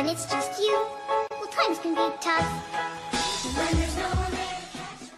it's just you, well, times can be tough. When there's no one there to catch.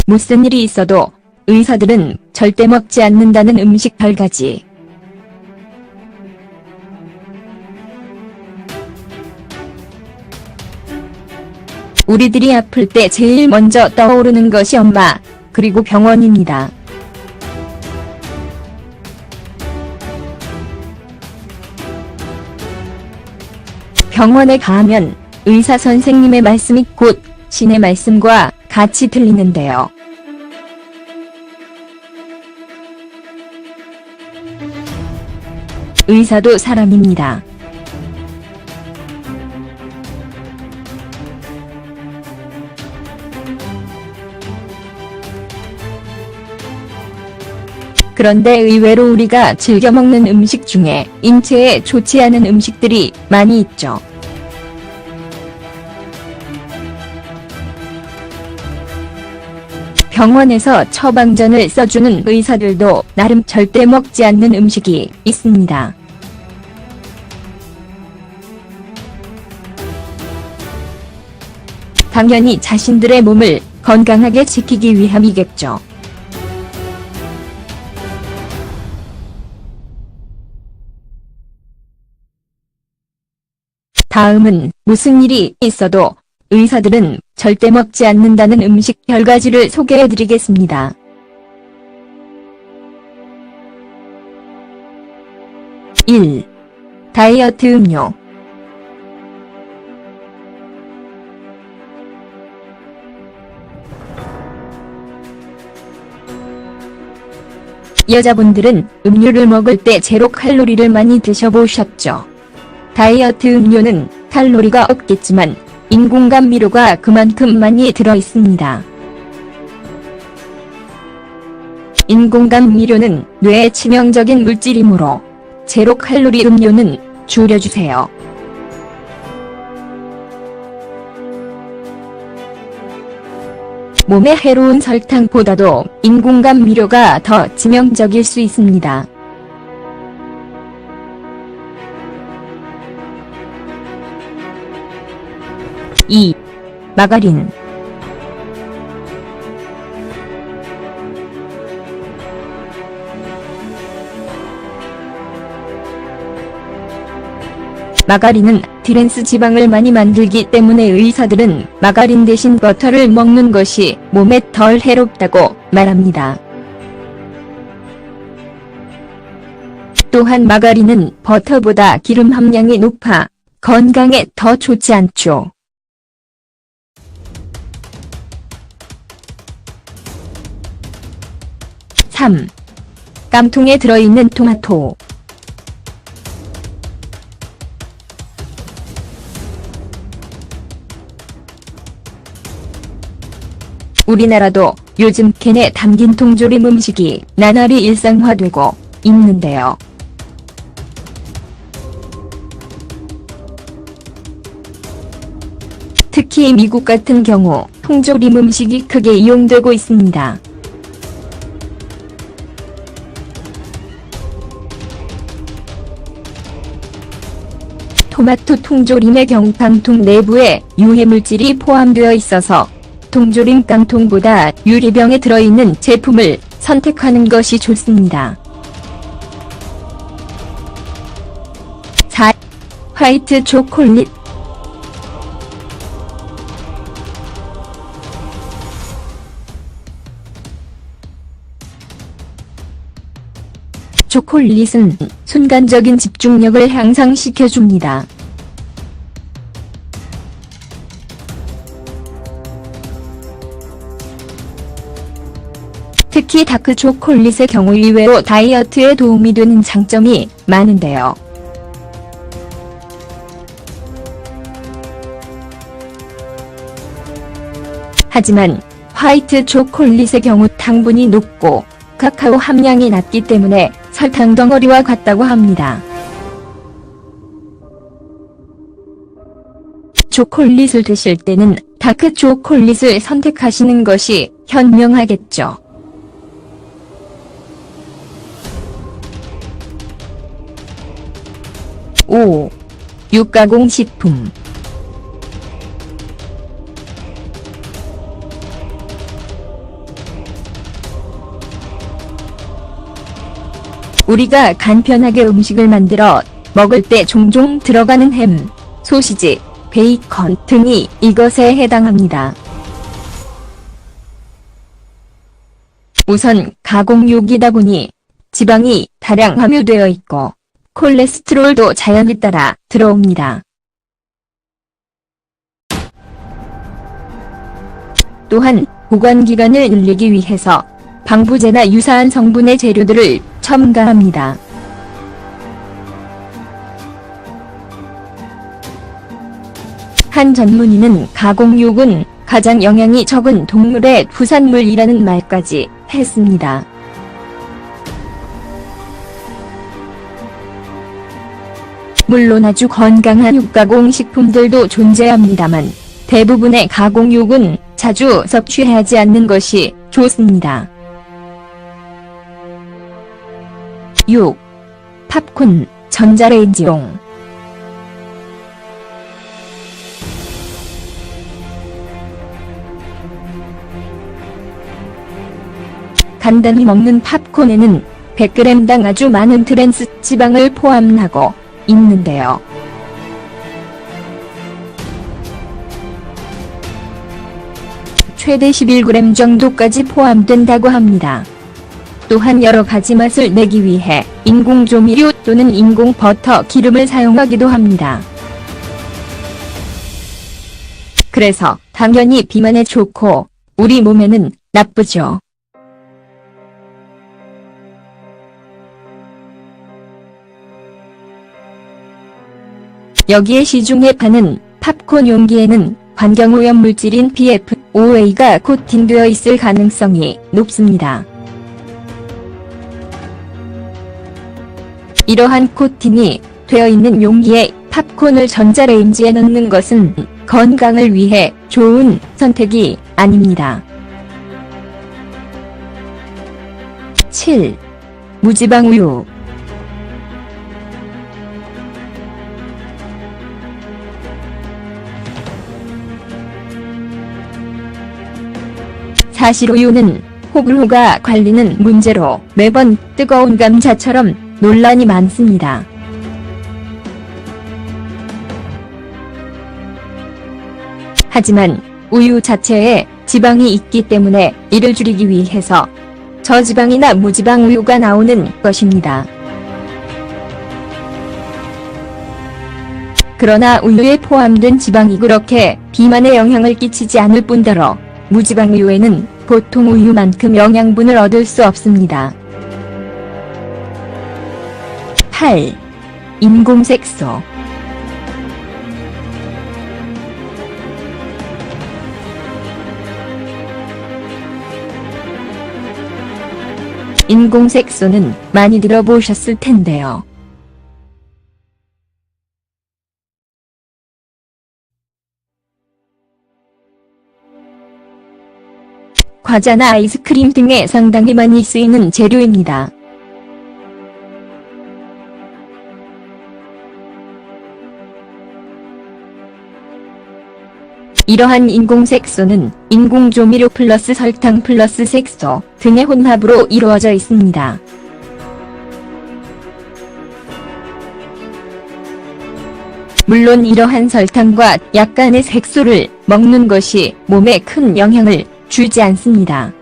무슨 일이 있어도 의사들은 절대 먹지 않는다는 음식 별가지. 우리들이 아플 때 제일 먼저 떠오르는 것이 엄마, 그리고 병원입니다. 병원에 가면 의사 선생님의 말씀이 곧 신의 말씀과 같이 들리는데요. 의사도 사람입니다. 그런데 의외로 우리가 즐겨 먹는 음식 중에 인체에 좋지 않은 음식들이 많이 있죠. 병원에서 처방전을 써주는 의사들도 나름 절대 먹지 않는 음식이 있습니다. 당연히 자신들의 몸을 건강하게 지키기 위함이겠죠. 다음은 무슨 일이 있어도 의사들은 절대 먹지 않는다는 음식 별가지를 소개해드리겠습니다. 1. 다이어트 음료. 여자분들은 음료를 먹을 때 제로 칼로리를 많이 드셔보셨죠? 다이어트 음료는 칼로리가 없겠지만 인공감미료가 그만큼 많이 들어있습니다. 인공감미료는 뇌에 치명적인 물질이므로 제로 칼로리 음료는 줄여주세요. 몸에 해로운 설탕보다도 인공감미료가 더 치명적일 수 있습니다. 2. 마가린. 마가린은 트랜스 지방을 많이 만들기 때문에 의사들은 마가린 대신 버터를 먹는 것이 몸에 덜 해롭다고 말합니다. 또한 마가린은 버터보다 기름 함량이 높아 건강에 더 좋지 않죠. 3. 깡통에 들어있는 토마토. 우리나라도 요즘 캔에 담긴 통조림 음식이 나날이 일상화되고 있는데요. 특히 미국 같은 경우 통조림 음식이 크게 이용되고 있습니다. 토마토 통조림의 경우 깡통 내부에 유해물질이 포함되어 있어서 통조림 깡통보다 유리병에 들어있는 제품을 선택하는 것이 좋습니다. 4. 화이트 초콜릿. 초콜릿은 순간적인 집중력을 향상시켜줍니다. 특히 다크 초콜릿의 경우 의외로 다이어트에 도움이 되는 장점이 많은데요. 하지만 화이트 초콜릿의 경우 당분이 높고 카카오 함량이 낮기 때문에 설탕 덩어리와 같다고 합니다. 초콜릿을 드실 때는 다크 초콜릿을 선택하시는 것이 현명하겠죠. 5. 육가공식품. 우리가 간편하게 음식을 만들어 먹을 때 종종 들어가는 햄, 소시지, 베이컨 등이 이것에 해당합니다. 우선 가공육이다 보니 지방이 다량 함유되어 있고 콜레스테롤도 자연에 따라 들어옵니다. 또한 보관기간을 늘리기 위해서 방부제나 유사한 성분의 재료들을 첨가합니다. 한 전문의는 가공육은 가장 영양이 적은 동물의 부산물이라는 말까지 했습니다. 물론 아주 건강한 육가공식품들도 존재합니다만 대부분의 가공육은 자주 섭취하지 않는 것이 좋습니다. 6. 팝콘, 전자레인지용. 간단히 먹는 팝콘에는 100g당 아주 많은 트랜스 지방을 포함하고 있는데요. 최대 11g 정도까지 포함된다고 합니다. 또한 여러 가지 맛을 내기 위해 인공 조미료 또는 인공 버터, 기름을 사용하기도 합니다. 그래서 당연히 비만에 좋고 우리 몸에는 나쁘죠. 여기에 시중에 파는 팝콘 용기에는 환경오염 물질인 PFOA가 코팅되어 있을 가능성이 높습니다. 이러한 코팅이 되어 있는 용기에 팝콘을 전자레인지에 넣는 것은 건강을 위해 좋은 선택이 아닙니다. 7. 무지방 우유. 사실 우유는 호불호가 갈리는 문제로 매번 뜨거운 감자처럼 논란이 많습니다. 하지만 우유 자체에 지방이 있기 때문에 이를 줄이기 위해서 저지방이나 무지방 우유가 나오는 것입니다. 그러나 우유에 포함된 지방이 그렇게 비만에 영향을 끼치지 않을 뿐더러 무지방 우유에는 보통 우유만큼 영양분을 얻을 수 없습니다. 8. 인공색소. 인공색소는 많이 들어보셨을 텐데요. 과자나 아이스크림 등에 상당히 많이 쓰이는 재료입니다. 이러한 인공색소는 인공조미료 플러스 설탕 플러스 색소 등의 혼합으로 이루어져 있습니다. 물론 이러한 설탕과 약간의 색소를 먹는 것이 몸에 큰 영향을 주지 않습니다.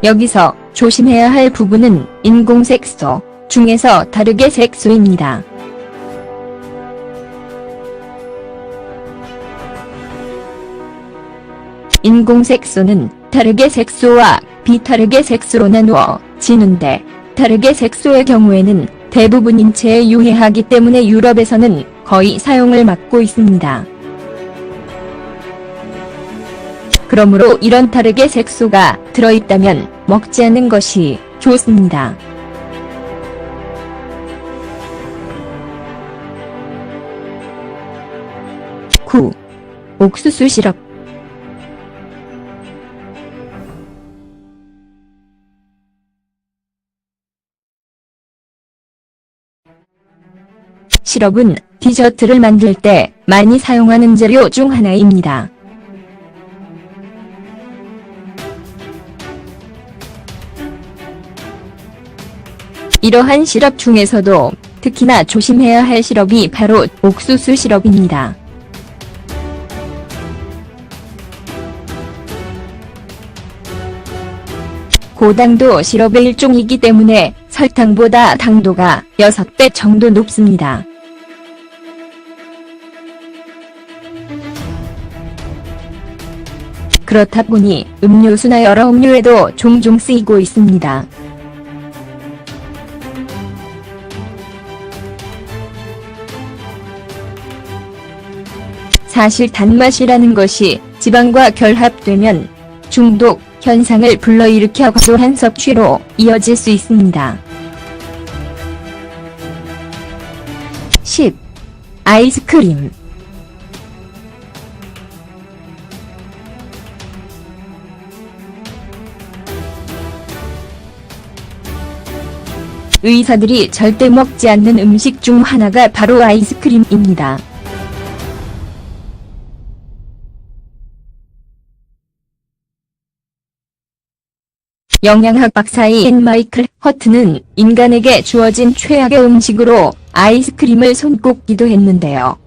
여기서 조심해야 할 부분은 인공색소 중에서 다르게 색소입니다. 인공색소는 다르게 색소와 비다르게 색소로 나누어지는데 다르게 색소의 경우에는 대부분 인체에 유해하기 때문에 유럽에서는 거의 사용을 막고 있습니다. 그러므로 이런 다르게 색소가 들어있다면 먹지 않는 것이 좋습니다. 9. 옥수수 시럽. 시럽은 디저트를 만들 때 많이 사용하는 재료 중 하나입니다. 이러한 시럽 중에서도 특히나 조심해야 할 시럽이 바로 옥수수 시럽입니다. 고당도 시럽의 일종이기 때문에 설탕보다 당도가 6배 정도 높습니다. 그렇다 보니 음료수나 여러 음료에도 종종 쓰이고 있습니다. 사실 단맛이라는 것이 지방과 결합되면 중독 현상을 불러일으켜 과도한 섭취로 이어질 수 있습니다. 10. 아이스크림. 의사들이 절대 먹지 않는 음식 중 하나가 바로 아이스크림입니다. 영양학 박사인 마이클 허트는 인간에게 주어진 최악의 음식으로 아이스크림을 손꼽기도 했는데요.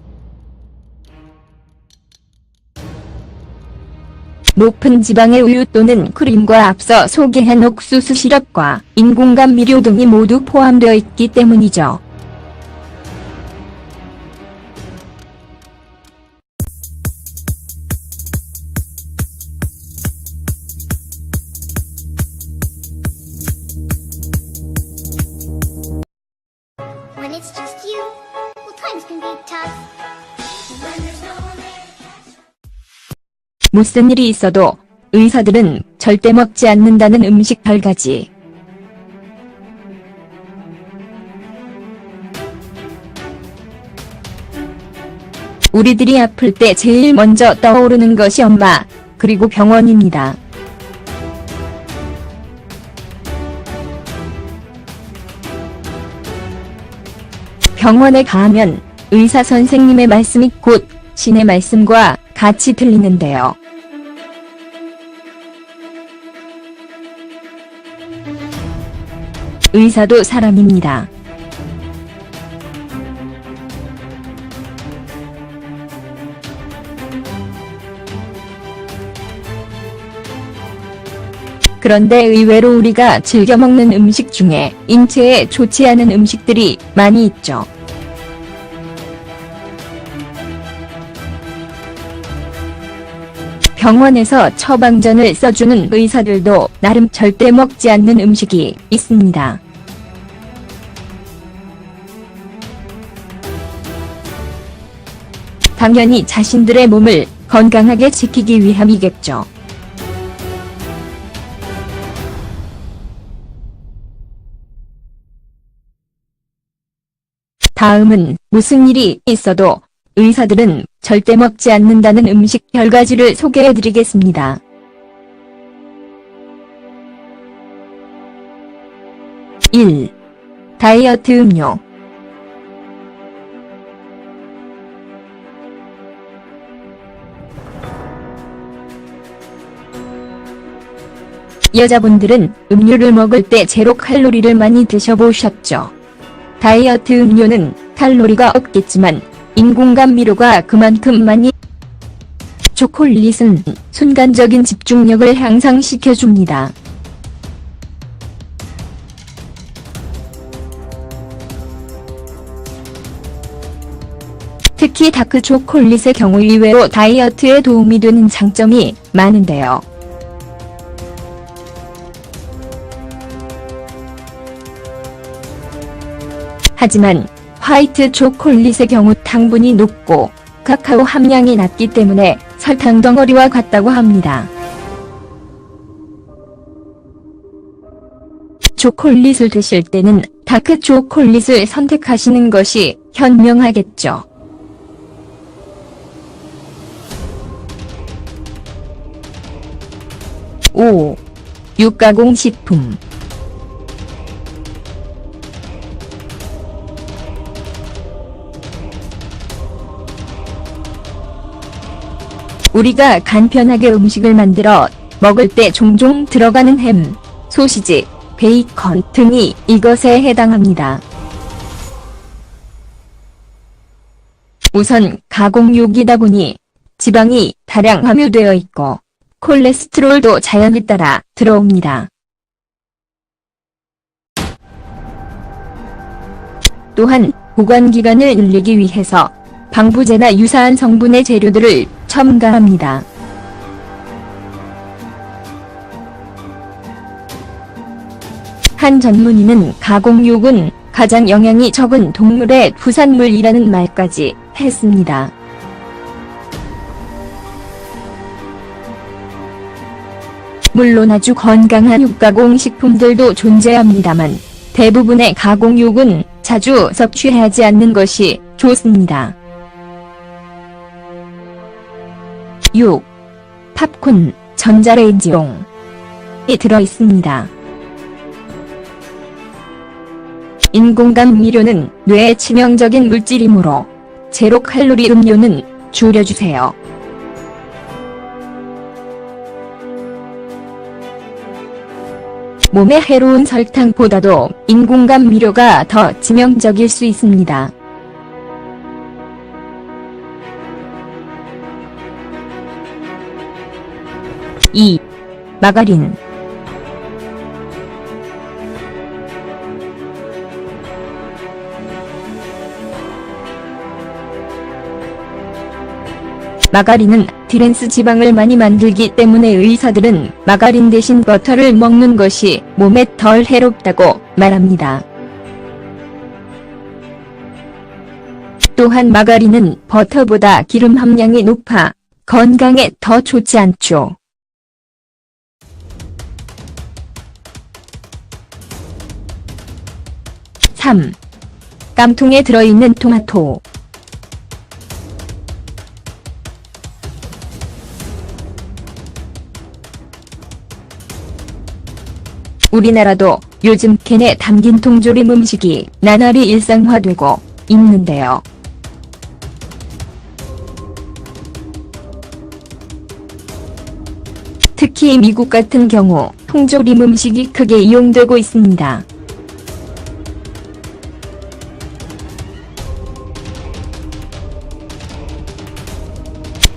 높은 지방의 우유 또는 크림과 앞서 소개한 옥수수 시럽과 인공감미료 등이 모두 포함되어 있기 때문이죠. When it's just you, well, times can be tough. When there's no one there to catch. 무슨 일이 있어도 의사들은 절대 먹지 않는다는 음식 8가지. 우리들이 아플 때 제일 먼저 떠오르는 것이 엄마, 그리고 병원입니다. 병원에 가면 의사 선생님의 말씀이 곧 신의 말씀과 같이 들리는데요. 의사도 사람입니다. 그런데 의외로 우리가 즐겨 먹는 음식 중에 인체에 좋지 않은 음식들이 많이 있죠. 병원에서 처방전을 써주는 의사들도 나름 절대 먹지 않는 음식이 있습니다. 당연히 자신들의 몸을 건강하게 지키기 위함이겠죠. 다음은 무슨 일이 있어도 의사들은 절대 먹지 않는다는 음식 10가지를 소개해드리겠습니다. 1. 다이어트 음료. 여자분들은 음료를 먹을 때 제로 칼로리를 많이 드셔보셨죠? 다이어트 음료는 칼로리가 없겠지만 인공감미료가 그만큼 많이. 초콜릿은 순간적인 집중력을 향상시켜줍니다. 특히 다크 초콜릿의 경우 의외로 다이어트에 도움이 되는 장점이 많은데요. 하지만 화이트 초콜릿의 경우 당분이 높고 카카오 함량이 낮기 때문에 설탕 덩어리와 같다고 합니다. 초콜릿을 드실 때는 다크 초콜릿을 선택하시는 것이 현명하겠죠. 5. 육가공 식품. 우리가 간편하게 음식을 만들어 먹을 때 종종 들어가는 햄, 소시지, 베이컨 등이 이것에 해당합니다. 우선 가공육이다 보니 지방이 다량 함유되어 있고 콜레스테롤도 자연에 따라 들어옵니다. 또한 보관기간을 늘리기 위해서 방부제나 유사한 성분의 재료들을 첨가합니다. 한 전문의는 가공육은 가장 영양이 적은 동물의 부산물이라는 말까지 했습니다. 물론 아주 건강한 육가공식품들도 존재합니다만 대부분의 가공육은 자주 섭취하지 않는 것이 좋습니다. 6. 팝콘, 전자레인지용이 들어있습니다. 인공감미료는 뇌에 치명적인 물질이므로 제로 칼로리 음료는 줄여주세요. 몸에 해로운 설탕보다도 인공감미료가 더 치명적일 수 있습니다. 2. 마가린. 마가린은 트랜스 지방을 많이 만들기 때문에 의사들은 마가린 대신 버터를 먹는 것이 몸에 덜 해롭다고 말합니다. 또한 마가린은 버터보다 기름 함량이 높아 건강에 더 좋지 않죠. 3. 깡통에 들어있는 토마토. 우리나라도 요즘 캔에 담긴 통조림 음식이 나날이 일상화되고 있는데요. 특히 미국 같은 경우 통조림 음식이 크게 이용되고 있습니다.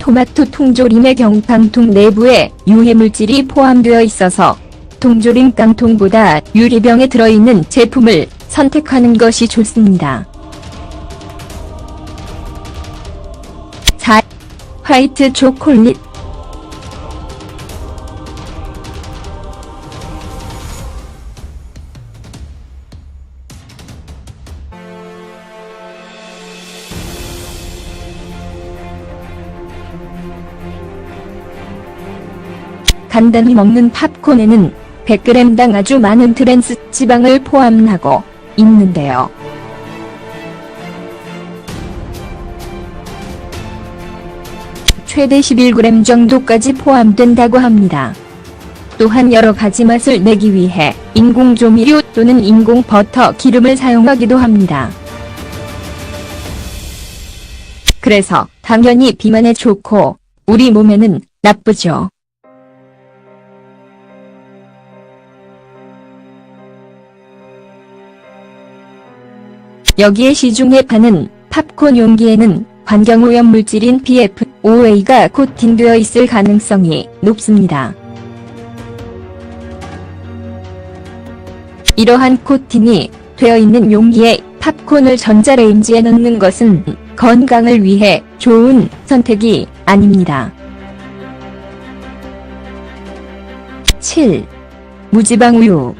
토마토 통조림의 경깡통 내부에 유해물질이 포함되어 있어서 통조림 깡통보다 유리병에 들어있는 제품을 선택하는 것이 좋습니다. 4. 화이트 초콜릿. 간단히 먹는 팝콘에는 100g당 아주 많은 트랜스 지방을 포함하고 있는데요. 최대 11g 정도까지 포함된다고 합니다. 또한 여러 가지 맛을 내기 위해 인공조미료 또는 인공버터 기름을 사용하기도 합니다. 그래서 당연히 비만에 좋고 우리 몸에는 나쁘죠. 여기에 시중에 파는 팝콘 용기에는 환경오염 물질인 PFOA가 코팅되어 있을 가능성이 높습니다. 이러한 코팅이 되어 있는 용기에 팝콘을 전자레인지에 넣는 것은 건강을 위해 좋은 선택이 아닙니다. 7. 무지방 우유.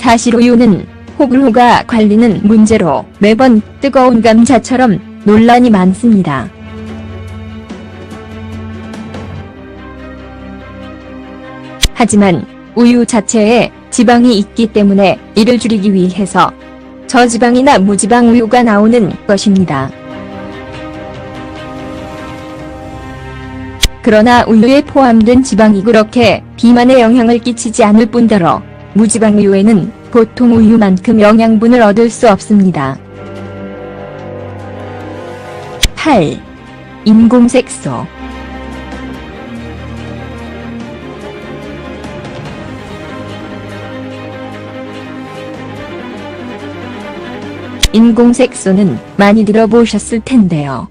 사실 우유는 호불호가 갈리는 문제로 매번 뜨거운 감자처럼 논란이 많습니다. 하지만 우유 자체에 지방이 있기 때문에 이를 줄이기 위해서 저지방이나 무지방 우유가 나오는 것입니다. 그러나 우유에 포함된 지방이 그렇게 비만에 영향을 끼치지 않을 뿐더러 무지방 우유에는 보통 우유만큼 영양분을 얻을 수 없습니다. 8. 인공색소. 인공색소는 많이 들어보셨을 텐데요.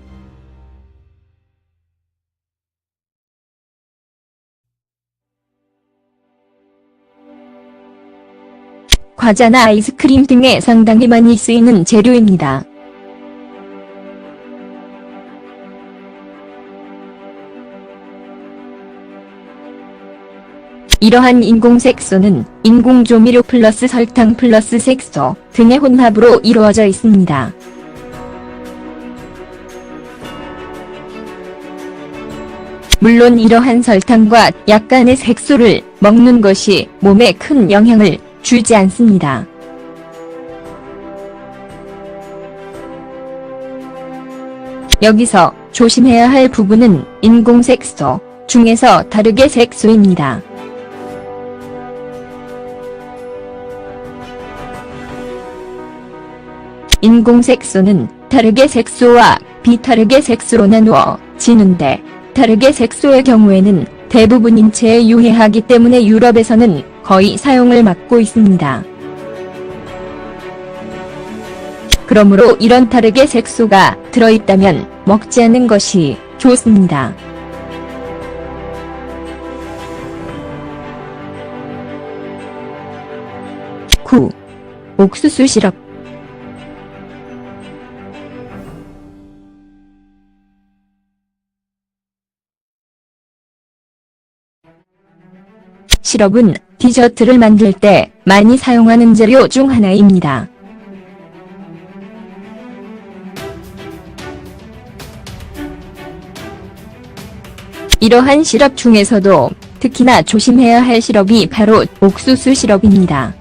과자나 아이스크림 등에 상당히 많이 쓰이는 재료입니다. 이러한 인공색소는 인공조미료 플러스 설탕 플러스 색소 등의 혼합으로 이루어져 있습니다. 물론 이러한 설탕과 약간의 색소를 먹는 것이 몸에 큰 영향을 주지 않습니다. 여기서 조심해야 할 부분은 인공색소 중에서 다르게 색소입니다. 인공색소는 다르게 색소와 비다르게 색소로 나누어지는데, 다르게 색소의 경우에는 대부분 인체에 유해하기 때문에 유럽에서는 거의 사용을 막고 있습니다. 그러므로 이런 다르게 색소가 들어있다면 먹지 않는 것이 좋습니다. 9. 옥수수 시럽. 시럽은 디저트를 만들 때 많이 사용하는 재료 중 하나입니다. 이러한 시럽 중에서도 특히나 조심해야 할 시럽이 바로 옥수수 시럽입니다.